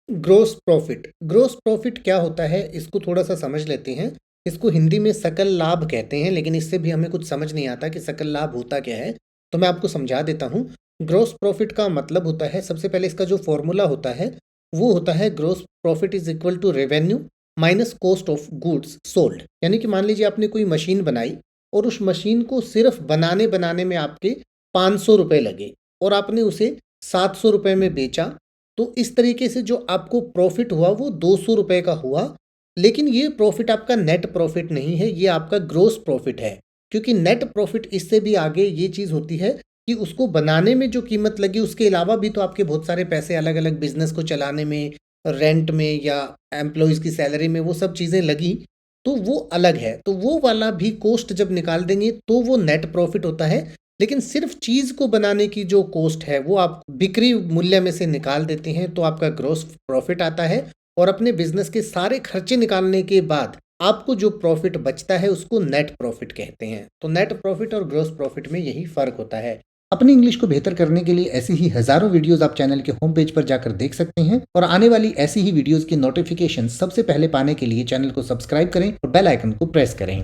Gross profit क्या होता है, इसको थोड़ा सा समझ लेते हैं। इसको हिंदी में सकल लाभ कहते हैं, लेकिन इससे भी हमें कुछ समझ नहीं आता कि सकल लाभ होता क्या है। तो मैं आपको समझा देता हूँ। ग्रोस प्रॉफिट का मतलब होता है, सबसे पहले इसका जो फॉर्मूला होता है वो होता है gross profit is equal to revenue minus cost of goods sold. यानी कि मान लीजिए आपने कोई मशीन बनाई और उस मशीन को सिर्फ बनाने बनाने में आपके 500 रुपये लगे और आपने उसे 700 रुपये में बेचा। तो इस तरीके से जो आपको प्रॉफिट हुआ वो 200 रुपये का हुआ। लेकिन ये प्रॉफिट आपका नेट प्रॉफिट नहीं है, ये आपका ग्रोस प्रॉफिट है। क्योंकि नेट प्रॉफिट इससे भी आगे ये चीज़ होती है कि उसको बनाने में जो कीमत लगी उसके अलावा भी तो आपके बहुत सारे पैसे अलग अलग बिजनेस को चलाने में, रेंट में या एम्प्लॉयज़ की सैलरी में, वो सब चीज़ें लगी। तो वो अलग है, तो वो वाला भी कॉस्ट जब निकाल देंगे तो वो नेट प्रॉफिट होता है। लेकिन सिर्फ चीज़ को बनाने की जो कॉस्ट है वो आप बिक्री मूल्य में से निकाल देते हैं तो आपका ग्रोस प्रॉफिट आता है। और अपने बिजनेस के सारे खर्चे निकालने के बाद आपको जो प्रॉफिट बचता है उसको नेट प्रॉफिट कहते हैं। तो नेट प्रॉफिट और ग्रोस प्रॉफिट में यही फर्क होता है। अपनी इंग्लिश को बेहतर करने के लिए ऐसी ही हजारों वीडियोस आप चैनल के होम पेज पर जाकर देख सकते हैं और आने वाली ऐसी ही वीडियोस की नोटिफिकेशन सबसे पहले पाने के लिए चैनल को सब्सक्राइब करें और बेल आइकन को प्रेस करें।